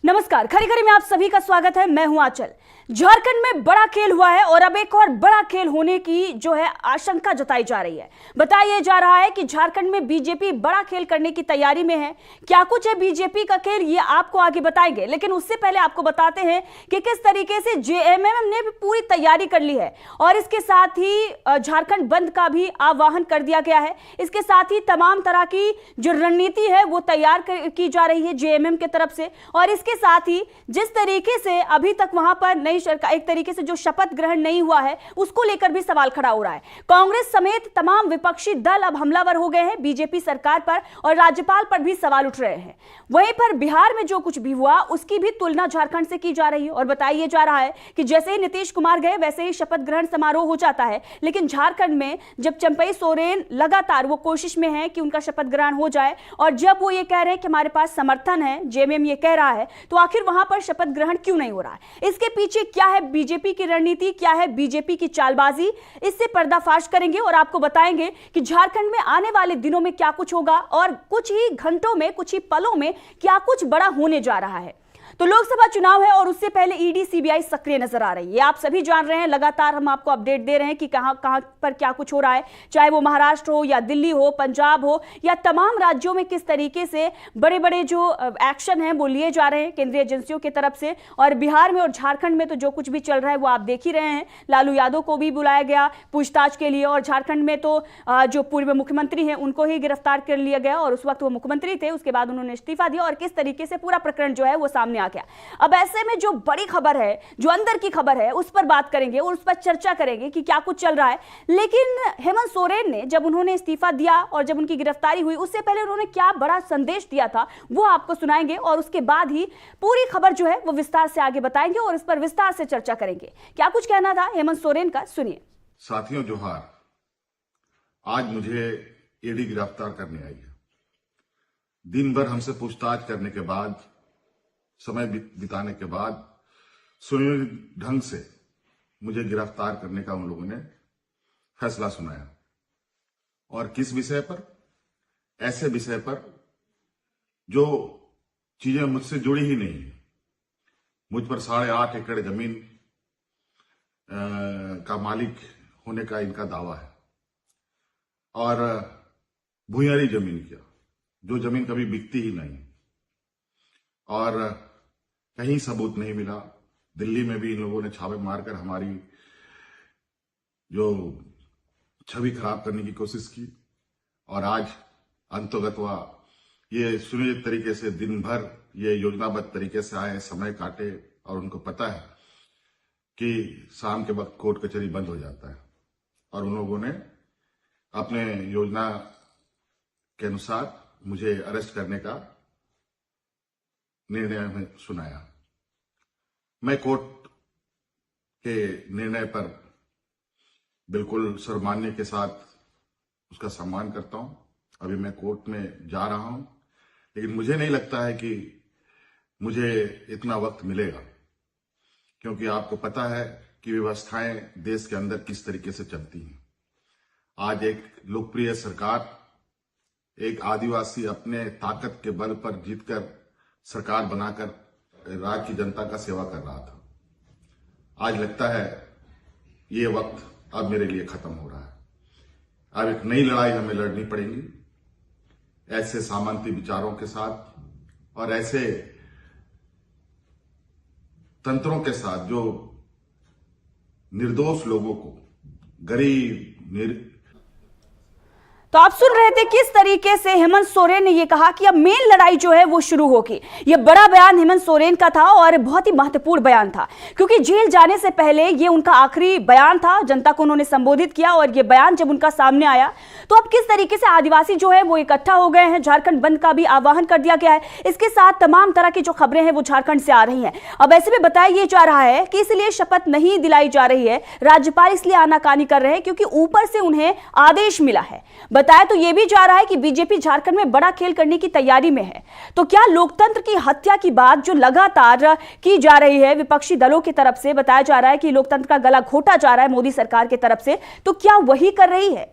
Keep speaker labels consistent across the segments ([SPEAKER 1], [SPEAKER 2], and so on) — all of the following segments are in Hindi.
[SPEAKER 1] नमस्कार, खरी खरी में आप सभी का स्वागत है। मैं हूं आंचल। झारखंड में बड़ा खेल हुआ है और अब एक और बड़ा खेल होने की जो है आशंका जताई जा रही है। बताया जा रहा है कि झारखंड में बीजेपी बड़ा खेल करने की तैयारी में है। क्या कुछ है बीजेपी का खेल, ये आपको आगे बताएंगे, लेकिन उससे पहले आपको बताते हैं कि किस तरीके से जेएमएम ने भी पूरी तैयारी कर ली है और इसके साथ ही झारखंड बंद का भी आह्वान कर दिया गया है। इसके साथ ही तमाम तरह की जो रणनीति है वो तैयार की जा रही है जेएमएम की तरफ से। और इसके साथ ही जिस तरीके से अभी तक वहां पर नई सरकार, एक तरीके से जो शपथ ग्रहण नहीं हुआ है, उसको लेकर भी सवाल खड़ा हो रहा है। कांग्रेस समेत तमाम विपक्षी दल अब हमलावर हो गए हैं बीजेपी सरकार पर और राज्यपाल पर भी सवाल उठ रहे हैं। वहीं पर बिहार में जो कुछ भी हुआ उसकी भी तुलना झारखंड से की जा रही है और बताया जा रहा है कि जैसे ही नीतीश कुमार गए वैसे ही शपथ ग्रहण समारोह हो जाता है। लेकिन झारखंड में जब चंपई सोरेन लगातार वो कोशिश में है कि उनका शपथ ग्रहण हो जाए और जब वो ये कह रहे हैं कि हमारे पास समर्थन है, जेएमएम ये कह रहा है, तो आखिर वहां पर शपथ ग्रहण क्यों नहीं हो रहा है? इसके पीछे क्या है बीजेपी की रणनीति, क्या है बीजेपी की चालबाजी, इससे पर्दाफाश करेंगे और आपको बताएंगे कि झारखंड में आने वाले दिनों में क्या कुछ होगा और कुछ ही घंटों में, कुछ ही पलों में क्या कुछ बड़ा होने जा रहा है। तो लोकसभा चुनाव है और उससे पहले ईडी सीबीआई सक्रिय नजर आ रही है। आप सभी जान रहे हैं, लगातार हम आपको अपडेट दे रहे हैं कि कहां पर क्या कुछ हो रहा है, चाहे वो महाराष्ट्र हो या दिल्ली हो, पंजाब हो या तमाम राज्यों में किस तरीके से बड़े बड़े जो एक्शन हैं वो लिए जा रहे हैं केंद्रीय एजेंसियों की तरफ से। और बिहार में और झारखंड में तो जो कुछ भी चल रहा है वो आप देख ही रहे हैं। लालू यादव को भी बुलाया गया पूछताछ के लिए और झारखंड में तो जो पूर्व मुख्यमंत्री हैं उनको ही गिरफ्तार कर लिया गया और उस वक्त वो मुख्यमंत्री थे, उसके बाद उन्होंने इस्तीफा दिया और किस तरीके से पूरा प्रकरण जो है वो सामने गया। अब ऐसे में जो बड़ी खबर है, जो अंदर की खबर है, उस पर बात करेंगे और उस पर चर्चा करेंगे कि क्या कुछ चल रहा है। लेकिन हेमंत सोरेन ने जब उन्होंने इस्तीफा दिया और जब उनकी गिरफ्तारी हुई, उससे पहले उन्होंने क्या बड़ा संदेश दिया था वो आपको सुनाएंगे और उसके बाद ही पूरी खबर जो है वो विस्तार से आगे बताएंगे और इस पर विस्तार से चर्चा करेंगे। क्या कुछ कहना था हेमंत सोरेन का, सुनिए।
[SPEAKER 2] साथियों जोहार। आज मुझे ईडी गिरफ्तार करने आई है। दिन भर हमसे पूछताछ करने के बाद, समय बिताने के बाद सुनियोजित ढंग से मुझे गिरफ्तार करने का उन लोगों ने फैसला सुनाया। और किस विषय पर? ऐसे विषय पर जो चीजें मुझसे जुड़ी ही नहीं है। मुझ पर 8.5 एकड़ जमीन का मालिक होने का इनका दावा है और भूयारी जमीन किया, जो जमीन कभी बिकती ही नहीं और कहीं सबूत नहीं मिला। दिल्ली में भी इन लोगों ने छापे मारकर हमारी जो छवि खराब करने की कोशिश की और आज अंतोगत्वा ये सुनियोजित तरीके से दिन भर ये योजनाबद्ध तरीके से आए, समय काटे और उनको पता है कि शाम के वक्त कोर्ट कचहरी बंद हो जाता है और उन लोगों ने अपने योजना के अनुसार मुझे अरेस्ट करने का निर्णय हमें सुनाया। मैं कोर्ट के निर्णय पर बिल्कुल सर्वमान्य के साथ उसका सम्मान करता हूं। अभी मैं कोर्ट में जा रहा हूं, लेकिन मुझे नहीं लगता है कि मुझे इतना वक्त मिलेगा, क्योंकि आपको पता है कि व्यवस्थाएं देश के अंदर किस तरीके से चलती हैं। आज एक लोकप्रिय सरकार, एक आदिवासी अपने ताकत के बल पर जीतकर सरकार बनाकर राज्य की जनता का सेवा कर रहा था। आज लगता है ये वक्त अब मेरे लिए खत्म हो रहा है। अब एक नई लड़ाई हमें लड़नी पड़ेगी, ऐसे सामंती विचारों के साथ और ऐसे तंत्रों के साथ जो निर्दोष लोगों को, गरीब
[SPEAKER 1] तो आप सुन रहे थे किस तरीके से हेमंत सोरेन ने यह कहा कि अब मेन लड़ाई जो है वो शुरू होगी। यह बड़ा बयान हेमंत सोरेन का था और बहुत ही महत्वपूर्ण बयान था, क्योंकि जेल जाने से पहले यह उनका आखिरी बयान था। जनता को उन्होंने संबोधित किया और यह बयान जब उनका सामने आया तो अब किस तरीके से आदिवासी जो है वो इकट्ठा हो गए हैं। झारखंड बंद का भी आह्वान कर दिया गया है। इसके साथ तमाम तरह की जो खबरें हैं वो झारखंड से आ रही हैं। अब ऐसे में बताया जा रहा है कि इसलिए शपथ नहीं दिलाई जा रही है, राज्यपाल इसलिए आनाकानी कर रहे हैं क्योंकि ऊपर से उन्हें आदेश मिला है। बताया तो यह भी जा रहा है कि बीजेपी झारखंड में बड़ा खेल करने की तैयारी में है। तो क्या लोकतंत्र की हत्या की बात जो लगातार की जा रही है विपक्षी दलों की तरफ से, बताया जा रहा है कि लोकतंत्र का गला घोटा जा रहा है मोदी सरकार की तरफ से, तो क्या वही कर रही है?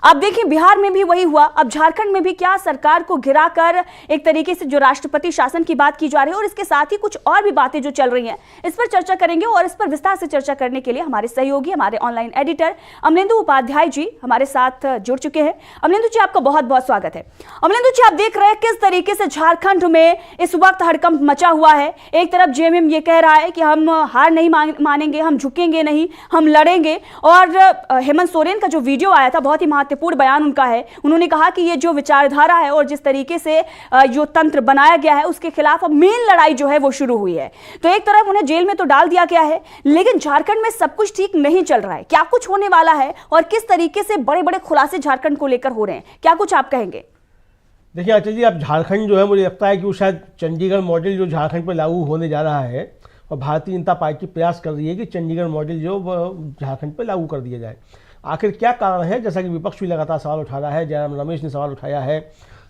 [SPEAKER 1] आप देखिए बिहार में भी वही हुआ, अब झारखंड में भी क्या सरकार को गिराकर एक तरीके से जो राष्ट्रपति शासन की बात की जा रही है और इसके साथ ही कुछ और भी बातें जो चल रही हैं, इस पर चर्चा करेंगे। और इस पर विस्तार से चर्चा करने के लिए हमारे सहयोगी, हमारे ऑनलाइन एडिटर अमलेंदु उपाध्याय जी हमारे साथ जुड़ चुके हैं। अमलेंदु जी, आपका बहुत बहुत स्वागत है। अमलेंदु जी, आप देख रहे हैं किस तरीके से झारखंड में इस वक्त हड़कंप मचा हुआ है। एक तरफ जेएमएम ये कह रहा है कि हम हार नहीं मानेंगे, हम झुकेंगे नहीं, हम लड़ेंगे। और हेमंत सोरेन का जो वीडियो आया था, बहुत ही महत्वपूर्ण बयान उनका है। उन्होंने कहा कि ये जो विचारधारा है और जिस तरीके से जो तंत्र बनाया गया है उसके खिलाफ अब मेन लड़ाई जो है वो शुरू हुई है। तो एक तरफ उन्हें जेल में तो डाल दिया गया है, लेकिन झारखंड में सब कुछ ठीक नहीं चल रहा है। क्या कुछ होने वाला है और किस तरीके से बड़े बड़े खुलासे झारखंड को लेकर हो रहे हैं, क्या कुछ आप कहेंगे?
[SPEAKER 3] देखिए आचार्य जी, अब झारखंड जो है, मुझे लगता है कि वो शायद चंडीगढ़ मॉडल जो झारखंड पर लागू होने जा रहा है, और भारतीय जनता पार्टी प्रयास कर रही है कि चंडीगढ़ मॉडल जो झारखंड पर लागू कर दिया जाए। आखिर क्या कारण है? जैसा कि विपक्ष भी लगातार सवाल उठा रहा है, जयराम रमेश ने सवाल उठाया है,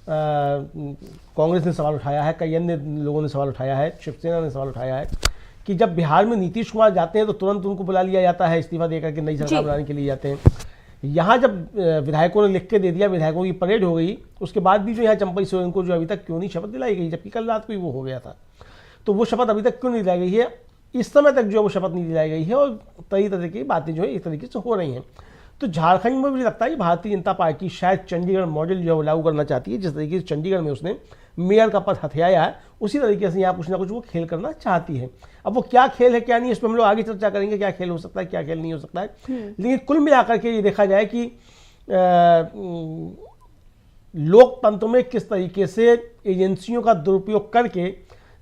[SPEAKER 3] कांग्रेस ने सवाल उठाया है, कई अन्य लोगों ने सवाल उठाया है, शिवसेना ने सवाल उठाया है कि जब बिहार में नीतीश कुमार जाते हैं तो तुरंत उनको बुला लिया जाता है, इस्तीफा देकर के नई सरकार बनाने के लिए जाते हैं। यहाँ जब विधायकों ने लिख के दे दिया, विधायकों की परेड हो गई, उसके बाद भी जो यहाँ चंपई सोरेन को जो अभी तक क्यों नहीं शपथ दिलाई गई, जबकि कल रात को ही वो हो गया था, तो वो शपथ अभी तक क्यों नहीं दिलाई गई है? इस समय तक जो वो शपथ नहीं दिलाई गई है और कई तरह की बातें जो है इस तरीके से हो रही हैं। तो झारखंड में मुझे लगता है कि भारतीय जनता पार्टी शायद चंडीगढ़ मॉडल जो है वो लागू करना चाहती है। जिस तरीके से चंडीगढ़ में उसने मेयर का पद हथियाया है, उसी तरीके से यहाँ कुछ ना कुछ वो खेल करना चाहती है। अब वो क्या खेल है क्या नहीं, इस पर हम लोग आगे चर्चा करेंगे, क्या खेल हो सकता है क्या खेल नहीं हो सकता है। लेकिन कुल मिलाकर के ये देखा जाए कि लोकतंत्र में किस तरीके से एजेंसियों का दुरुपयोग करके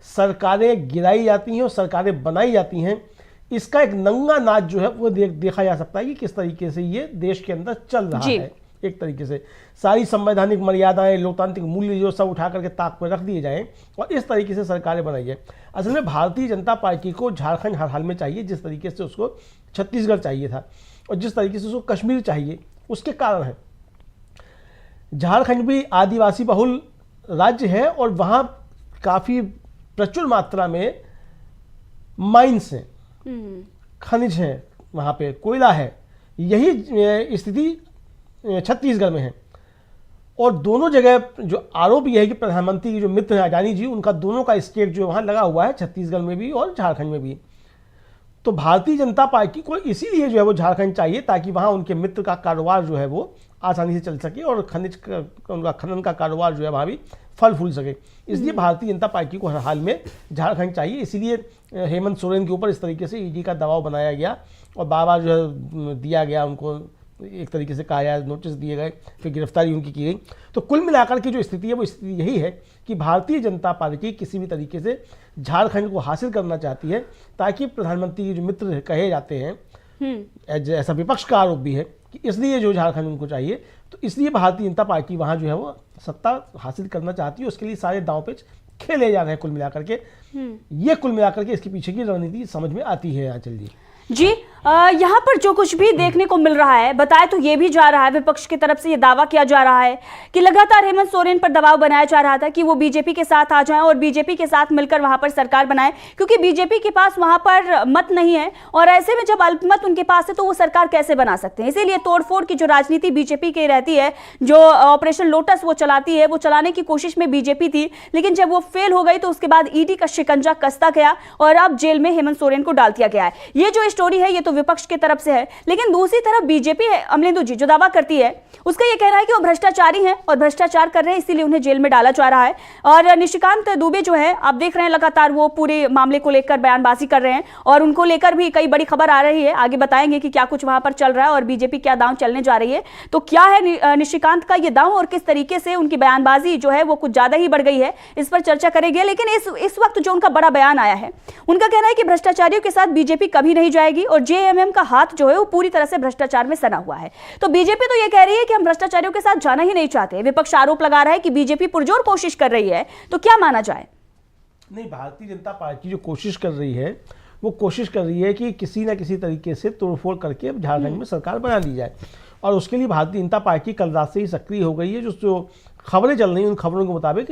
[SPEAKER 3] सरकारें गिराई जाती हैं और सरकारें बनाई जाती हैं, इसका एक नंगा नाच जो है वो देखा जा सकता है कि किस तरीके से ये देश के अंदर चल रहा है। एक तरीके से सारी संवैधानिक मर्यादाएं, लोकतांत्रिक मूल्य जो सब उठा करके ताक पर रख दिए जाएं और इस तरीके से सरकारें बनाई जाए। असल में भारतीय जनता पार्टी को झारखंड हर हाल में चाहिए, जिस तरीके से उसको छत्तीसगढ़ चाहिए था और जिस तरीके से उसको कश्मीर चाहिए, उसके कारण है। झारखंड भी आदिवासी बहुल राज्य है और वहाँ काफ़ी प्रचुर मात्रा में माइंस हैं, खनिज हैं, वहाँ पे कोयला है। यही स्थिति छत्तीसगढ़ में है और दोनों जगह जो आरोप यह है कि प्रधानमंत्री की जो मित्र हैं अडानी जी, उनका दोनों का स्टेक जो वहाँ लगा हुआ है, छत्तीसगढ़ में भी और झारखंड में भी। तो भारतीय जनता पार्टी को इसीलिए जो है वो झारखंड चाहिए ताकि वहाँ उनके मित्र का कारोबार जो है वो आसानी से चल सके और खनिज उनका खनन का कारोबार जो है वहाँ भी फल फूल सके। इसलिए भारतीय जनता पार्टी को हर हाल में झारखंड चाहिए। इसीलिए हेमंत सोरेन के ऊपर इस तरीके से ईडी का दबाव बनाया गया और बार बार जो है दिया गया, उनको एक तरीके से कहा गया, नोटिस दिए गए, फिर गिरफ्तारी उनकी की गई। तो कुल मिलाकर की जो स्थिति है वो स्थिति यही है कि भारतीय जनता पार्टी किसी भी तरीके से झारखंड को हासिल करना चाहती है ताकि प्रधानमंत्री के जो मित्र कहे जाते हैं, ऐसा विपक्ष का आरोप भी है कि इसलिए जो झारखंड उनको चाहिए। तो इसलिए भारतीय जनता पार्टी वहाँ जो है वो सत्ता हासिल करना चाहती है, उसके लिए सारे दांव पेच खेले जा रहे हैं कुल मिलाकर के। ये कुल मिलाकर के इसके पीछे की रणनीति समझ में आती है आंचल जी।
[SPEAKER 1] यहाँ पर जो कुछ भी देखने को मिल रहा है, बताया तो ये भी जा रहा है, विपक्ष की तरफ से ये दावा किया जा रहा है कि लगातार हेमंत सोरेन पर दबाव बनाया जा रहा था कि वो बीजेपी के साथ आ जाएं और बीजेपी के साथ मिलकर वहां पर सरकार बनाएं, क्योंकि बीजेपी के पास वहां पर मत नहीं है और ऐसे में जब अल्पमत उनके पास है तो वो सरकार कैसे बना सकते हैं। इसीलिए तोड़फोड़ की जो राजनीति बीजेपी की रहती है, जो ऑपरेशन लोटस वो चलाती है, वो चलाने की कोशिश में बीजेपी थी, लेकिन जब वो फेल हो गई तो उसके बाद ईडी का शिकंजा कसता गया और अब जेल में हेमंत सोरेन को डाल दिया गया है। ये जो स्टोरी है ये तो विपक्ष की तरफ से है, लेकिन दूसरी तरफ बीजेपी अमलेंदु जी जो दावा करती है उसका ये कहना है कि वो भ्रष्टाचारी हैं और भ्रष्टाचार कर रहे हैं, इसीलिए उन्हें जेल में डाला जा रहा है। और निशिकांत दुबे जो है, आप देख रहे हैं लगातार वो पूरे मामले को लेकर बयानबाजी कर रहे हैं और उनको लेकर भी कई बड़ी खबर आ रही है। आगे बताएंगे कि क्या कुछ वहां पर चल रहा है और बीजेपी क्या दांव चलने जा रही है। तो क्या है निशिकांत का ये दांव और किस तरीके से उनकी बयानबाजी जो है वो कुछ ज्यादा ही बढ़ गई है, इस पर चर्चा करेंगे। लेकिन इस वक्त जो उनका बड़ा बयान आया है, उनका कहना है कि भ्रष्टाचारियों के साथ बीजेपी कभी नहीं जाएगी और जेएमएम का हाथ जो है वो पूरी तरह से भ्रष्टाचार में सना हुआ है। तो बीजेपी तो ये कह रही है कि हम भ्रष्टाचारियों के साथ जाना ही नहीं चाहते। विपक्ष आरोप लगा रहा है कि बीजेपी पुरजोर कोशिश कर रही है, तो क्या माना जाए?
[SPEAKER 3] नहीं, भारतीय जनता पार्टी जो कोशिश कर रही है वो कोशिश कर रही है कि किसी ना किसी तरीके से तोड़फोड़ करके झारखंड में सरकार बना ली जाए और उसके लिए भारतीय जनता पार्टी कल रात से ही सक्रिय हो गई है। जो खबरें चल रही हैं, उन खबरों के मुताबिक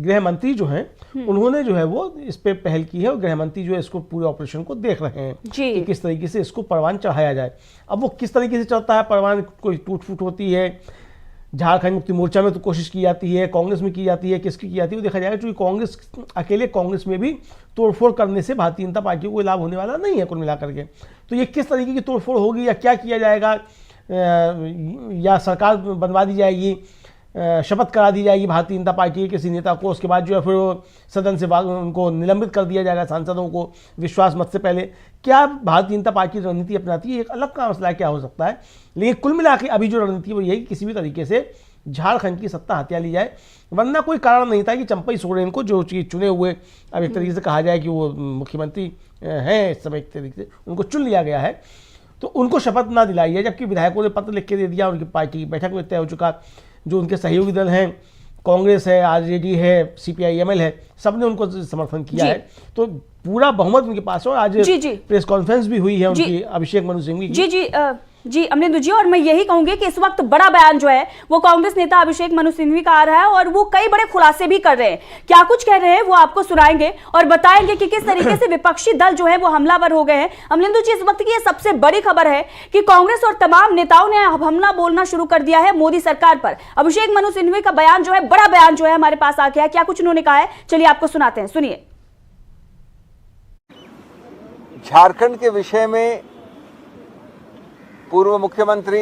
[SPEAKER 3] गृह मंत्री जो हैं उन्होंने जो है वो इस पे पहल की है और गृह मंत्री जो है इसको पूरे ऑपरेशन को देख रहे हैं कि किस तरीके से इसको परवान चढ़ाया जाए। अब वो किस तरीके से चलता है परवान, कोई टूट फूट होती है, झारखंड मुक्ति मोर्चा में तो कोशिश की जाती है, कांग्रेस में की जाती है, किसकी की जाती है वो देखा जाएगा, क्योंकि कांग्रेस अकेले कांग्रेस में भी तोड़फोड़ करने से भारतीय जनता पार्टी को कोई लाभ होने वाला नहीं है कुल मिलाकर के। तो ये किस तरीके की तोड़फोड़ होगी या क्या किया जाएगा, या सरकार बनवा दी जाएगी, शपथ करा दी जाएगी भारतीय जनता पार्टी के किसी नेता को, उसके बाद जो है फिर वो सदन से उनको निलंबित कर दिया जाएगा सांसदों को विश्वास मत से पहले, क्या भारतीय जनता पार्टी रणनीति अपनाती है एक अलग का मसला क्या हो सकता है। लेकिन कुल मिला के अभी जो रणनीति वो यही कि किसी भी तरीके से झारखंड की सत्ता हत्या ली जाए, वरना कोई कारण नहीं था कि चंपई सोरेन को जो चुने हुए, अब एक तरीके से कहा जाए कि वो मुख्यमंत्री हैं इस समय, एक तरीके से उनको चुन लिया गया है, तो उनको शपथ ना दिलाई है, जबकि विधायकों ने पत्र लिख के दे दिया, उनकी पार्टी की बैठक में तय हो चुका, जो उनके सहयोगी दल हैं कांग्रेस है, आरजेडी है, सीपीआई-एमएल है, सबने उनको समर्थन किया है, तो पूरा बहुमत उनके पास है। और आज प्रेस कॉन्फ्रेंस भी हुई है उनकी, अभिषेक मनु सिंघवी की।
[SPEAKER 1] जी अमलेंदु जी, और मैं यही कहूंगी कि इस वक्त बड़ा बयान जो है वो कांग्रेस नेता अभिषेक मनु सिंघवी का आ रहा है और वो कई बड़े खुलासे भी कर रहे हैं। क्या कुछ कह रहे हैं वो आपको सुनाएंगे और बताएंगे कि किस तरीके से विपक्षी दल जो है वो हमलावर हो गए हैं। अमलेंदु जी, इस वक्त की ये सबसे बड़ी खबर है कि कांग्रेस और तमाम नेताओं ने हमला बोलना शुरू कर दिया है मोदी सरकार पर। अभिषेक मनु सिंघवी का बयान जो है, बड़ा बयान जो है हमारे पास आ गया है, क्या कुछ उन्होंने कहा है, चलिए आपको सुनाते हैं, सुनिए।
[SPEAKER 4] झारखंड के विषय में पूर्व मुख्यमंत्री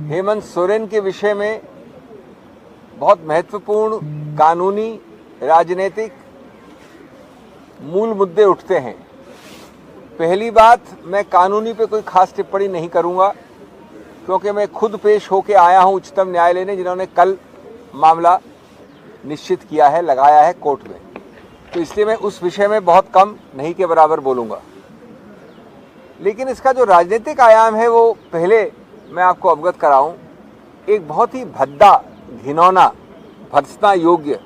[SPEAKER 4] हेमंत सोरेन के विषय में बहुत महत्वपूर्ण कानूनी राजनीतिक मूल मुद्दे उठते हैं। पहली बात, मैं कानूनी पे कोई खास टिप्पणी नहीं करूंगा क्योंकि मैं खुद पेश होके आया हूं उच्चतम न्यायालय ने, जिन्होंने कल मामला निश्चित किया है, लगाया है कोर्ट में, तो इसलिए मैं उस विषय में बहुत कम नहीं के बराबर बोलूंगा। लेकिन इसका जो राजनीतिक आयाम है वो पहले मैं आपको अवगत कराऊं। एक बहुत ही भद्दा, घिनौना, भर्त्सना योग्य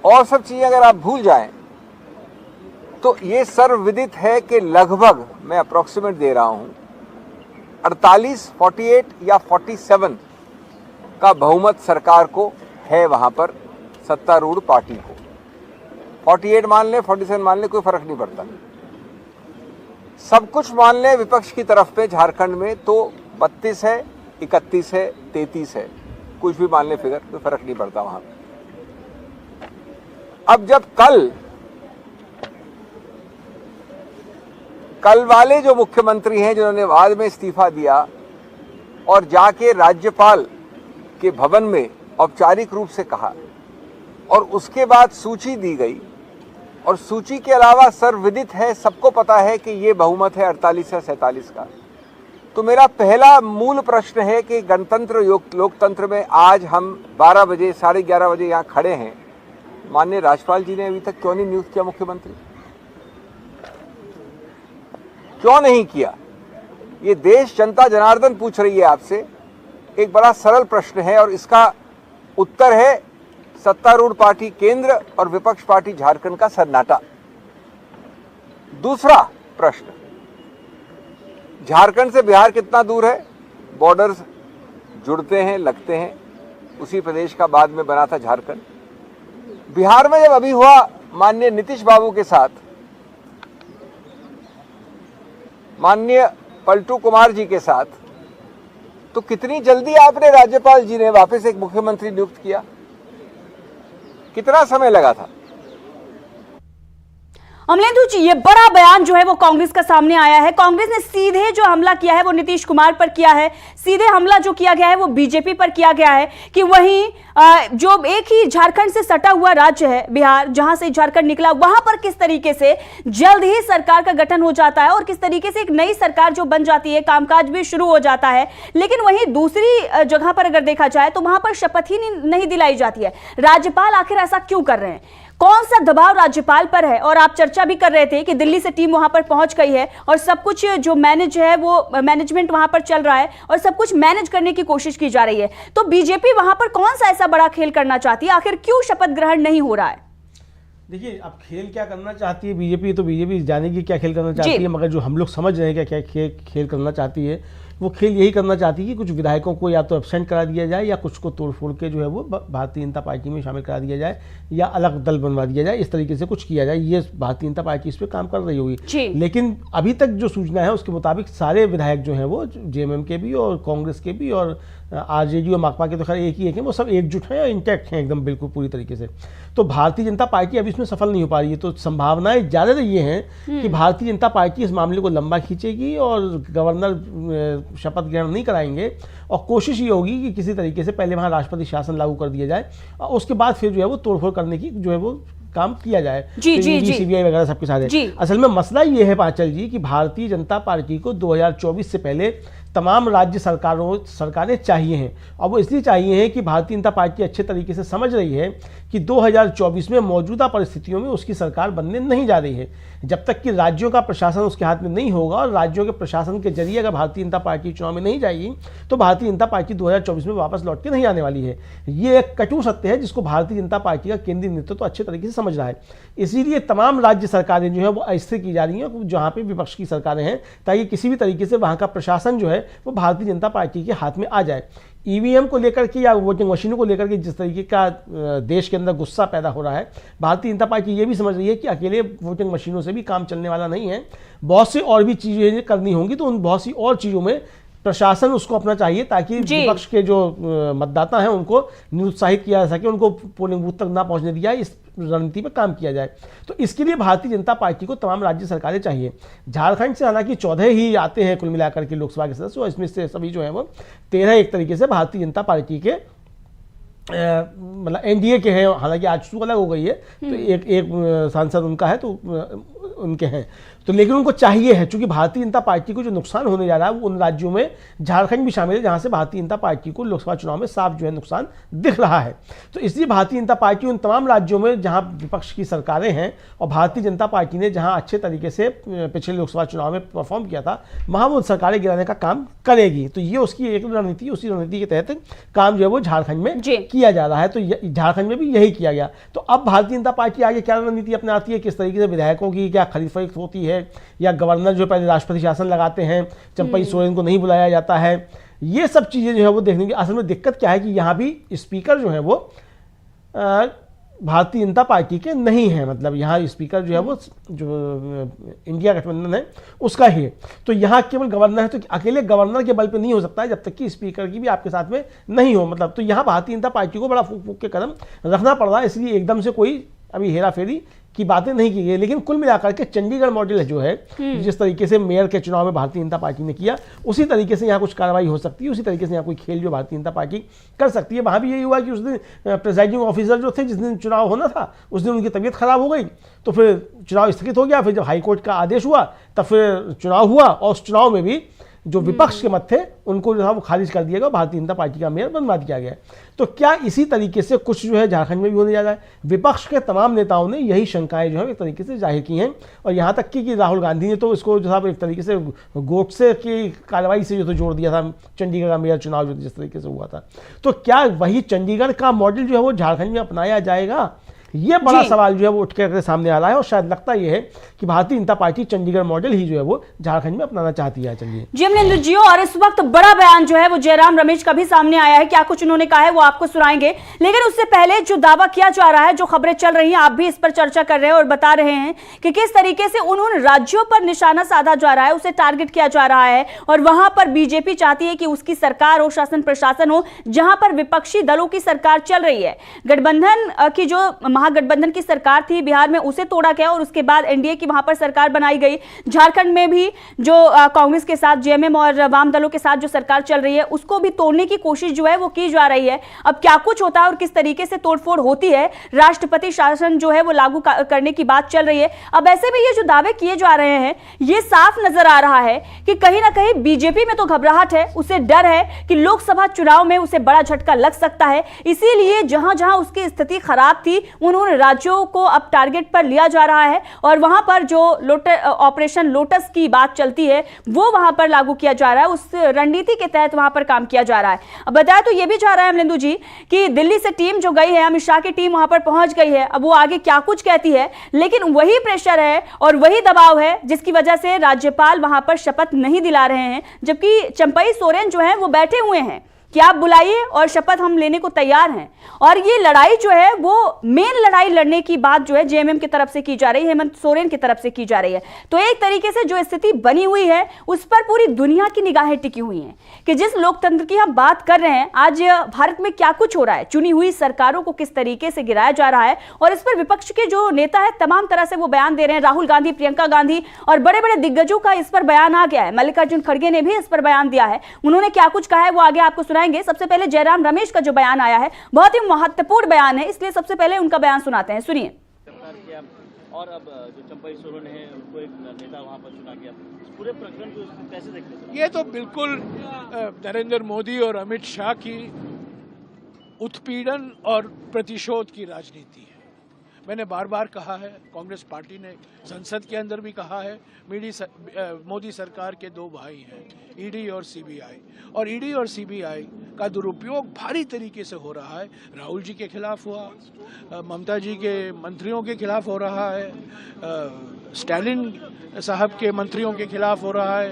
[SPEAKER 4] और सब चीजें अगर आप भूल जाएं तो ये सर्वविदित है कि लगभग, मैं अप्रोक्सीमेट दे रहा हूं, 48, 48 या 47 का बहुमत सरकार को है वहां पर, सत्तारूढ़ पार्टी को। 48 मान ले, 47 मान ले, कोई फर्क नहीं पड़ता। सब कुछ मान ले विपक्ष की तरफ पे झारखंड में तो 32 है, 31 है, 33 है, कुछ भी मान ले फिगर, कोई फर्क नहीं पड़ता वहां पे। अब जब कल वाले जो मुख्यमंत्री हैं जिन्होंने बाद में इस्तीफा दिया और जाके राज्यपाल के भवन में औपचारिक रूप से कहा और उसके बाद सूची दी गई, और सूची के अलावा सर्वविदित है, सबको पता है कि ये बहुमत है 48 या 47 का, तो मेरा पहला मूल प्रश्न है कि गणतंत्र लोकतंत्र में आज हम 12 बजे, 11:30 बजे यहाँ खड़े हैं, माननीय राज्यपाल जी ने अभी तक क्यों नहीं नियुक्त किया मुख्यमंत्री? क्यों नहीं किया? ये देश जनता जनार्दन पूछ रही है आपसे। एक बड़ा सरल प्रश्न है और इसका उत्तर है सत्तारूढ़ पार्टी केंद्र और विपक्ष पार्टी झारखंड का सन्नाटा। दूसरा प्रश्न, झारखंड से बिहार कितना दूर है? बॉर्डर्स जुड़ते हैं, लगते हैं, उसी प्रदेश का बाद में बना था झारखंड। बिहार में जब अभी हुआ माननीय नीतीश बाबू के साथ, माननीय पलटू कुमार जी के साथ, तो कितनी जल्दी आपने राज्यपाल जी ने वापस एक मुख्यमंत्री नियुक्त किया? कितना समय लगा था?
[SPEAKER 1] अमलेंदु जी, ये बड़ा बयान जो है वो कांग्रेस का सामने आया है। कांग्रेस ने सीधे जो हमला किया है वो नीतीश कुमार पर किया है, सीधे हमला जो किया गया है वो बीजेपी पर किया गया है कि वहीं जो एक ही झारखंड से सटा हुआ राज्य है बिहार, जहां से झारखंड निकला, वहां पर किस तरीके से जल्द ही सरकार का गठन हो जाता है और किस तरीके से एक नई सरकार जो बन जाती है, कामकाज भी शुरू हो जाता है। लेकिन वहीं दूसरी जगह पर अगर देखा जाए तो वहां पर शपथ ही नहीं दिलाई जाती है। राज्यपाल आखिर ऐसा क्यों कर रहे हैं? कौन सा दबाव राज्यपाल पर है? और आप चर्चा भी कर रहे थे कि दिल्ली से टीम वहां पर पहुंच गई है और सब कुछ जो मैनेज है वो मैनेजमेंट वहां पर चल रहा है और सब कुछ मैनेज करने की कोशिश की जा रही है। तो बीजेपी वहां पर कौन सा ऐसा बड़ा खेल करना चाहती है? आखिर क्यों शपथ ग्रहण नहीं हो रहा है?
[SPEAKER 3] देखिए, अब खेल क्या करना चाहती है बीजेपी, तो बीजेपी जानेगी क्या खेल करना चाहती है, मगर जो हम लोग समझ रहे हैं क्या खेल करना चाहती है, वो खेल यही करना चाहती है कि कुछ विधायकों को या तो एब्सेंट करा दिया जाए या कुछ को तोड़फोड़ के जो है वो भारतीय जनता पार्टी में शामिल करा दिया जाए या अलग दल बनवा दिया जाए, इस तरीके से कुछ किया जाए। ये भारतीय जनता पार्टी इस पर काम कर रही होगी। लेकिन अभी तक जो सूचना है उसके मुताबिक सारे विधायक जो हैं वो जेएमएम के भी और कांग्रेस के भी और आरजेडी और माकपा के तो खैर एक ही है, वो सब एकजुट हैं और इंटैक्ट हैं एकदम बिल्कुल पूरी तरीके से। तो भारतीय जनता पार्टी अभी इसमें सफल नहीं हो पा रही है। तो संभावनाएं ज़्यादा ये हैं कि भारतीय जनता पार्टी इस मामले को लंबा खींचेगी और गवर्नर शपथ ग्रहण नहीं कराएंगे और कोशिश ये होगी कि किसी तरीके से पहले वहाँ राष्ट्रपति शासन लागू कर दिया जाए और उसके बाद फिर जो है वो तोड़फोड़ करने की जो है वो काम किया जाए। सीबीआई वगैरह सबके सारे। असल में मसला ये है पांचल जी कि भारतीय जनता पार्टी को 2024 से पहले तमाम राज्य सरकारें चाहिए हैं और वो इसलिए चाहिए हैं कि भारतीय जनता पार्टी अच्छे तरीके से समझ रही है कि 2024 में मौजूदा परिस्थितियों में उसकी सरकार बनने नहीं जा रही है। जब तक कि राज्यों का प्रशासन उसके हाथ में नहीं होगा और राज्यों के प्रशासन के जरिए अगर भारतीय जनता पार्टी चुनाव में नहीं जाएगी तो भारतीय जनता पार्टी 2024 में वापस लौट के नहीं आने वाली है। ये एक कटु सत्य है जिसको भारतीय जनता पार्टी का केंद्रीय नेतृत्व तो अच्छे तरीके से समझ रहा है। इसीलिए तमाम राज्य सरकारें जो है वो अस्थिर की जा रही हैं जहाँ पे विपक्ष की सरकारें हैं, ताकि किसी भी तरीके से वहाँ का प्रशासन जो है वो भारतीय जनता पार्टी के हाथ में आ जाए। ईवीएम को लेकर के या वोटिंग मशीनों को लेकर के जिस तरीके का देश के अंदर गुस्सा पैदा हो रहा है, भारतीय जनता पार्टी ये भी समझ रही है कि अकेले वोटिंग मशीनों से भी काम चलने वाला नहीं है, बहुत सी और भी चीज़ें करनी होंगी। तो उन बहुत सी और चीज़ों में प्रशासन उसको अपना चाहिए ताकि विपक्ष के जो मतदाता हैं उनको निरुत्साहित किया जा सके, उनको पोलिंग बूथ तक ना पहुंचने दिया, इस रणनीति पर काम किया जाए। तो इसके लिए भारतीय जनता पार्टी को तमाम राज्य सरकारें चाहिए। झारखंड से हालांकि 14 ही आते हैं कुल मिलाकर के लोकसभा के सदस्य, और इसमें से सभी जो है वो 13 एक तरीके से भारतीय जनता पार्टी के मतलब एनडीए के हैं। हालांकि आज तो अलग हो गई है, तो एक सांसद उनका है तो उनके हैं, तो लेकिन उनको चाहिए है, क्योंकि भारतीय जनता पार्टी को जो नुकसान होने जा रहा है वो उन राज्यों में झारखंड भी शामिल है जहां से भारतीय जनता पार्टी को लोकसभा चुनाव में साफ जो है नुकसान दिख रहा है। तो इसलिए भारतीय जनता पार्टी उन तमाम राज्यों में जहां विपक्ष की सरकारें हैं और भारतीय जनता पार्टी ने जहां अच्छे तरीके से पिछले लोकसभा चुनाव में परफॉर्म किया था, वहां वो सरकारें गिराने का काम करेगी। तो ये उसकी एक रणनीति, उसी रणनीति के तहत काम जो है वो झारखंड में किया जा रहा है। तो झारखंड में भी यही किया गया। तो अब भारतीय जनता पार्टी आगे क्या रणनीति अपनाती है, किस तरीके से विधायकों की क्या खरीद फरोख्त होती है, या गवर्नर जो पहले राष्ट्रपति शासन लगाते हैं, चंपई सोरेन को नहीं बुलाया जाता है, ये सब चीजें जो है वो देखने की। असल में दिक्कत क्या है कि यहाँ भी स्पीकर जो है वो भारतीय जनता पार्टी के नहीं है, मतलब यहाँ स्पीकर जो है वो जो इंडिया गठबंधन है उसका ही है। तो यहाँ केवल गवर्नर है, तो अकेले गवर्नर के बल पे नहीं हो सकता है जब तक कि स्पीकर की भी आपके साथ में नहीं हो। मतलब तो यहाँ भारतीय जनता पार्टी को बड़ा फूक फूक के कदम रखना पड़ रहा है, इसलिए एकदम से कोई अभी हेरा फेरी की बातें नहीं की गई। लेकिन कुल मिलाकर के चंडीगढ़ मॉडल जो है, जिस तरीके से मेयर के चुनाव में भारतीय जनता पार्टी ने किया, उसी तरीके से यहाँ कुछ कार्रवाई हो सकती है, उसी तरीके से यहाँ कोई खेल जो भारतीय जनता पार्टी कर सकती है। वहाँ भी यही हुआ कि उस दिन प्रिजाइडिंग ऑफिसर जो थे, जिस दिन चुनाव होना था उस दिन उनकी तबीयत खराब हो गई, तो फिर चुनाव स्थगित हो गया। फिर जब हाईकोर्ट का आदेश हुआ तब फिर चुनाव हुआ, और उस चुनाव में भी जो विपक्ष के मत थे उनको जो था वो खारिज कर दिया गया, भारतीय जनता पार्टी का मेयर बनवा दिया गया। तो क्या इसी तरीके से कुछ जो है झारखंड में भी होने जा रहा है? विपक्ष के तमाम नेताओं ने यही शंकाएं जो है एक तरीके से जाहिर की हैं, और यहाँ तक कि राहुल गांधी ने तो इसको जो था एक तरीके से गोडसे की कार्रवाई से जो तो जोड़ दिया था चंडीगढ़ का मेयर चुनाव जो जिस तरीके से हुआ था। तो क्या वही चंडीगढ़ का मॉडल जो है वो झारखंड में अपनाया जाएगा? ये बड़ा सवाल जो है वो उठ के सामने आ रहा है, और शायद लगता यह है कि भारतीय जनता पार्टी चंडीगढ़ मॉडल ही जो है वो झारखंड में अपनाना चाहती है। चलिए
[SPEAKER 1] जी अमरेंद्र जी, और इस वक्त बड़ा बयान जो है वो जयराम रमेश का भी सामने आया है। क्या कुछ उन्होंने कहा है वो आपको सुनाएंगे, लेकिन उससे पहले जो दावा किया जा रहा है, जो खबरें चल रही हैं, आप भी इस पर चर्चा कर रहे हैं और बता रहे हैं कि किस तरीके से उन राज्यों पर निशाना साधा जा रहा है, उसे टारगेट किया जा रहा है, और वहां पर बीजेपी चाहती है कि उसकी सरकार हो, शासन प्रशासन हो, जहां पर विपक्षी दलों की सरकार चल रही है। गठबंधन की जो महागठबंधन की सरकार थी बिहार में, उसे तोड़ा गया और उसके बाद एनडीए की वहां पर सरकार बनाई गई। झारखंड में भी जो कांग्रेस के साथ, जेएमएम और वाम दलों के साथ जो सरकार चल रही है, उसको भी तोड़ने की कोशिश जो है वो की जा रही है। अब क्या कुछ होता है और किस तरीके से तोड़फोड़ होती है, राष्ट्रपति शासन जो है वो लागू करने की बात चल रही है। अब ऐसे में ये जो दावे किए जा रहे हैं, ये साफ नजर आ रहा है कि कहीं ना कहीं बीजेपी में तो घबराहट है, उसे डर है कि लोकसभा चुनाव में उसे बड़ा झटका लग सकता है। इसीलिए जहां जहां उसकी स्थिति खराब थी उन राज्यों को अब टारगेट पर लिया जा रहा है और वहां पर जो ऑपरेशन लोटस की बात चलती है वो वहां पर लागू किया जा रहा है। उस रणनीति के तहत वहां पर काम किया जा रहा है। अब बताया तो ये भी जा रहा है अमलेंदु जी कि दिल्ली से टीम जो गई है, अमित शाह की टीम वहां पर पहुंच गई है। अब वो आगे क्या कुछ कहती है, लेकिन वही प्रेशर है और वही दबाव है जिसकी वजह से राज्यपाल वहां पर शपथ नहीं दिला रहे हैं, जबकि चंपई सोरेन जो है वो बैठे हुए हैं कि आप बुलाइए और शपथ हम लेने को तैयार हैं। और ये लड़ाई जो है वो मेन लड़ाई लड़ने की बात जो है जेएमएम की तरफ से की जा रही है, हेमंत सोरेन की तरफ से की जा रही है। तो एक तरीके से जो स्थिति बनी हुई है उस पर पूरी दुनिया की निगाहें टिकी हुई हैं कि जिस लोकतंत्र की हम बात कर रहे हैं, आज भारत में क्या कुछ हो रहा है, चुनी हुई सरकारों को किस तरीके से गिराया जा रहा है। और इस पर विपक्ष के जो नेता है तमाम तरह से वो बयान दे रहे हैं। राहुल गांधी, प्रियंका गांधी और बड़े बड़े दिग्गजों का इस पर बयान आ गया है। मल्लिकार्जुन खड़गे ने भी इस पर बयान दिया है। उन्होंने क्या कुछ कहा है वो आगे आपको सुनाएंगे। सबसे पहले जयराम रमेश का जो बयान आया है बहुत ही महत्वपूर्ण बयान है, इसलिए सबसे पहले उनका बयान सुनाते हैं, सुनिए।
[SPEAKER 5] और अब जो चंपई सोरेन है उनको एक नेता वहां पर चुना गया, इस पूरे प्रकरण को कैसे देखते हैं?
[SPEAKER 6] ये तो बिल्कुल नरेंद्र मोदी और अमित शाह की उत्पीड़न और प्रतिशोध की राजनीति है। मैंने बार बार कहा है, कांग्रेस पार्टी ने संसद के अंदर भी कहा है, मोदी सरकार के दो भाई हैं, ईडी और सीबीआई, और ईडी और सीबीआई का दुरुपयोग भारी तरीके से हो रहा है। राहुल जी के खिलाफ हुआ, ममता जी के मंत्रियों के खिलाफ हो रहा है, स्टालिन साहब के मंत्रियों के खिलाफ हो रहा है,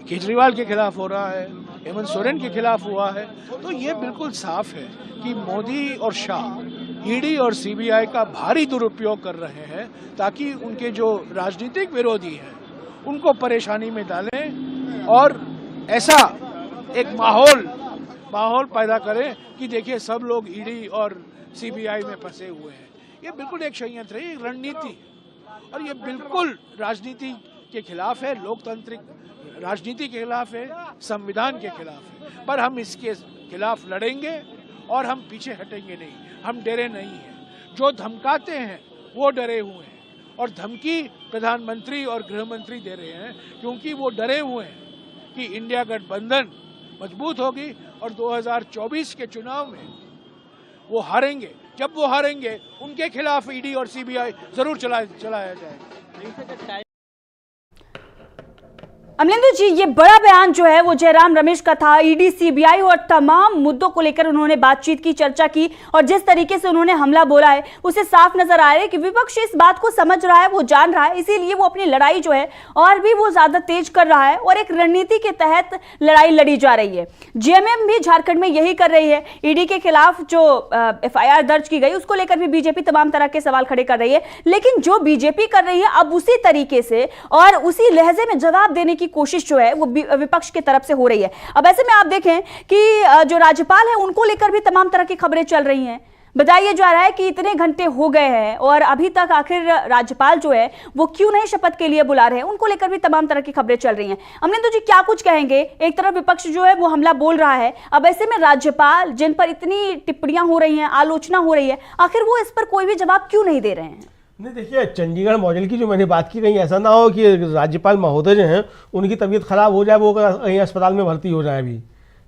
[SPEAKER 6] केजरीवाल के खिलाफ हो रहा है, हेमंत सोरेन के खिलाफ हुआ है। तो ये बिल्कुल साफ है कि मोदी और शाह ईडी और सीबीआई का भारी दुरुपयोग कर रहे हैं ताकि उनके जो राजनीतिक विरोधी हैं उनको परेशानी में डालें और ऐसा एक माहौल पैदा करें कि देखिए सब लोग ईडी और सीबीआई में फंसे हुए हैं। ये बिल्कुल एक षड्यंत्र है, एक रणनीति है और ये बिल्कुल राजनीति के खिलाफ है, लोकतांत्रिक राजनीति के खिलाफ है, संविधान के खिलाफ है। पर हम इसके खिलाफ लड़ेंगे और हम पीछे हटेंगे नहीं, हम डरे नहीं हैं। जो धमकाते हैं वो डरे हुए हैं और धमकी प्रधानमंत्री और गृह मंत्री दे रहे हैं क्योंकि वो डरे हुए हैं कि इंडिया गठबंधन मजबूत होगी और 2024 के चुनाव में वो हारेंगे। जब वो हारेंगे उनके खिलाफ ईडी और सीबीआई जरूर चलाया जाएगा।
[SPEAKER 1] अमलेंदु जी, ये बड़ा बयान जो है वो जयराम रमेश का था। ईडी, सीबीआई और तमाम मुद्दों को लेकर उन्होंने बातचीत की, चर्चा की और जिस तरीके से उन्होंने हमला बोला है उसे साफ नजर आ रहा है कि विपक्ष इस बात को समझ रहा है, वो जान रहा है, इसीलिए वो अपनी लड़ाई जो है और भी वो ज्यादा तेज कर रहा है और एक रणनीति के तहत लड़ाई लड़ी जा रही है। जेएमएम भी झारखंड में यही कर रही है। ईडी के खिलाफ जो एफआईआर दर्ज की गई उसको लेकर भी बीजेपी तमाम तरह के सवाल खड़े कर रही है, लेकिन जो बीजेपी कर रही है अब उसी तरीके से और उसी लहजे में जवाब देने की कोशिश जो है वो विपक्ष की तरफ से हो रही है। अब ऐसे में आप देखें कि जो राज्यपाल है उनको लेकर भी तमाम तरह की खबरें चल रही हैं। बताइए जा रहा है कि इतने घंटे हो गए हैं और अभी तक आखिर राज्यपाल जो है वो क्यों नहीं शपथ के लिए बुला रहे हैं, उनको लेकर भी तमाम तरह की खबरें चल रही हैं। अमलेंदु जी, क्या कुछ कहेंगे? एक तरफ विपक्ष जो है वो हमला बोल रहा है, अब ऐसे में राज्यपाल जिन पर इतनी टिप्पणियां हो रही हैं, आलोचना हो रही है, आखिर वो इस पर कोई भी जवाब क्यों नहीं दे रहे हैं?
[SPEAKER 3] नहीं, देखिए, चंडीगढ़ मॉडल की जो मैंने बात की, कहीं ऐसा ना हो कि राज्यपाल महोदय जो हैं उनकी तबीयत खराब हो जाए, वो कहीं अस्पताल में भर्ती हो जाए अभी